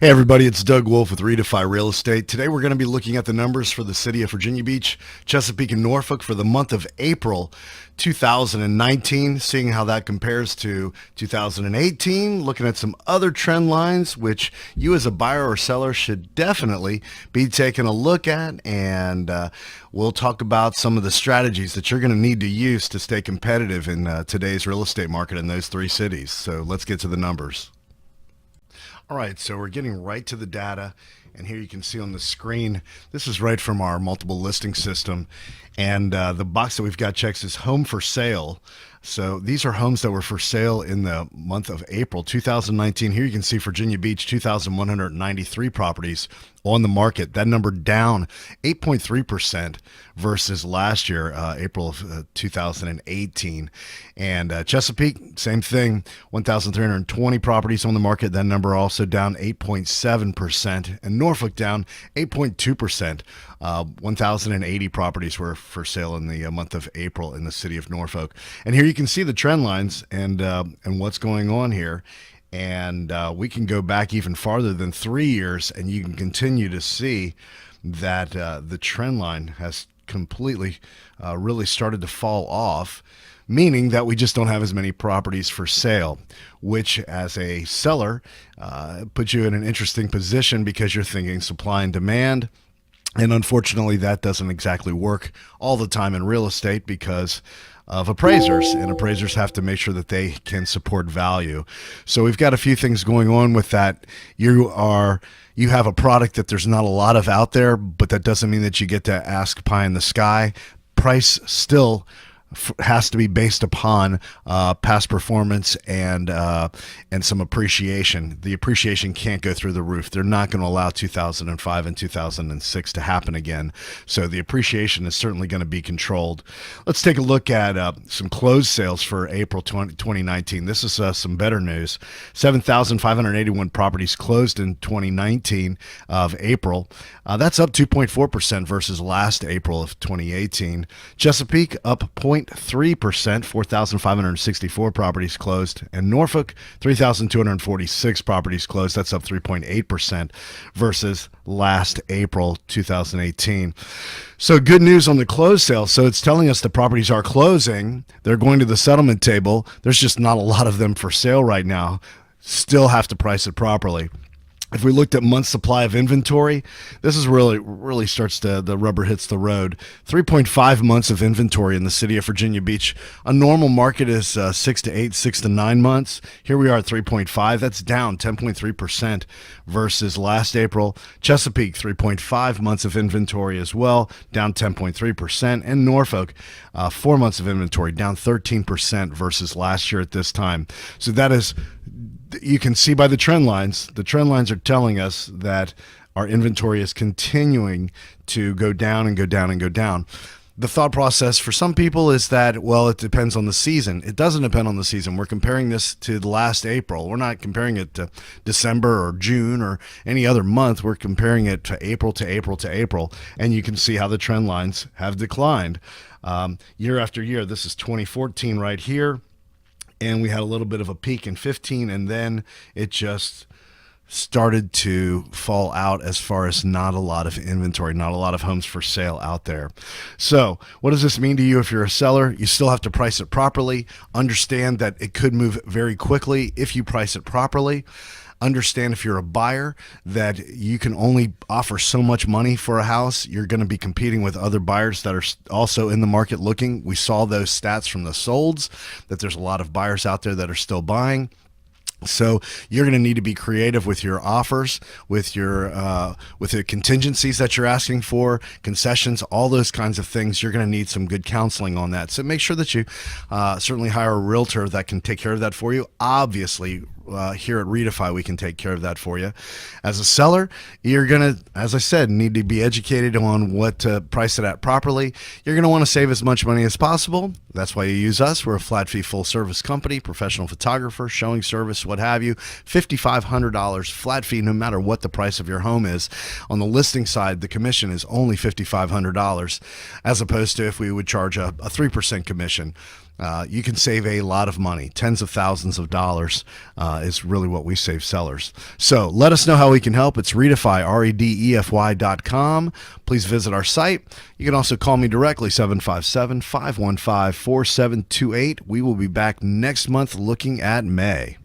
Hey everybody, it's DWolfe with Redefy Real Estate. Today we're going to be looking at the numbers for the city of Virginia Beach, Chesapeake, and Norfolk for the month of April 2019, seeing how that compares to 2018, looking at some other trend lines which you as a buyer or seller should definitely be taking a look at, and we'll talk about some of the strategies that you're going to need to use to stay competitive in today's real estate market in those three cities. So let's get to the numbers. All right, so we're getting right to the data, and here you can see on the screen, this is right from our multiple listing system, and the box that we've got checked is home for sale. So these are homes that were for sale in the month of April 2019. Here you can see Virginia Beach, 2,193 properties on the market. That number down 8.3% versus last year, April of 2018. And Chesapeake, same thing, 1,320 properties on the market. That number also down 8.7%. And Norfolk down 8.2%. 1,080 properties were for sale in the month of April in the city of Norfolk. And here you can see the trend lines and what's going on here. And we can go back even farther than 3 years, and you can continue to see that the trend line has completely really started to fall off, meaning that we just don't have as many properties for sale, which as a seller puts you in an interesting position because you're thinking supply and demand. And unfortunately, that doesn't exactly work all the time in real estate because of appraisers, and appraisers have to make sure that they can support value. So we've got a few things going on with that. You have a product that there's not a lot of out there, but that doesn't mean that you get to ask pie in the sky. Price still has to be based upon past performance and some appreciation. The appreciation can't go through the roof. They're not going to allow 2005 and 2006 to happen again. So the appreciation is certainly going to be controlled. Let's take a look at some closed sales for April 2019. This is some better news. 7,581 properties closed in 2019 of April. That's up 2.4% versus last April of 2018. Chesapeake up 0.3%, 4,564 properties closed, and Norfolk 3,246 properties closed. That's up 3.8% versus last April 2018. So good news on the closed sale. So it's telling us the properties are closing. They're going to the settlement table. There's just not a lot of them for sale right now. Still have to price it properly. If we looked at month's supply of inventory, this is really starts to, the rubber hits the road. 3.5 months of inventory in the city of Virginia Beach. A normal market is 6 to 9 months. Here we are at 3.5. That's down 10.3% versus last April. Chesapeake, 3.5 months of inventory as well, down 10.3%. And Norfolk, 4 months of inventory, down 13% versus last year at this time. So that is, you can see by the trend lines are telling us that our inventory is continuing to go down and go down and go down. The thought process for some people is that, well, it depends on the season. It doesn't depend on the season. We're comparing this to the last April. We're not comparing it to December or June or any other month. We're comparing it to April to April to April, and you can see how the trend lines have declined year after year. This is 2014 right here. And we had a little bit of a peak in 15, and then it just started to fall out as far as not a lot of inventory, not a lot of homes for sale out there. So what does this mean to you if you're a seller? You still have to price it properly. Understand that it could move very quickly if you price it properly. Understand if you're a buyer that you can only offer so much money for a house. You're going to be competing with other buyers that are also in the market looking. We saw those stats from the solds, that there's a lot of buyers out there that are still buying. So you're going to need to be creative with your offers, with the contingencies that you're asking for, concessions, all those kinds of things. You're going to need some good counseling on that. So make sure that you certainly hire a realtor that can take care of that for you. Obviously, here at Redefy, we can take care of that for you. As a seller, you're going to, as I said, need to be educated on what to price it at properly. You're going to want to save as much money as possible. That's why you use us. We're a flat fee full service company, professional photographer, showing service, what have you. $5,500 flat fee no matter what the price of your home is. On the listing side, the commission is only $5,500 as opposed to if we would charge a 3% commission. you can save a lot of money. Tens of thousands of dollars is really what we save sellers. So let us know how we can help. It's Redefy, REDEFY.com. Please visit our site. You can also call me directly, 757-515-4728. We will be back next month looking at May.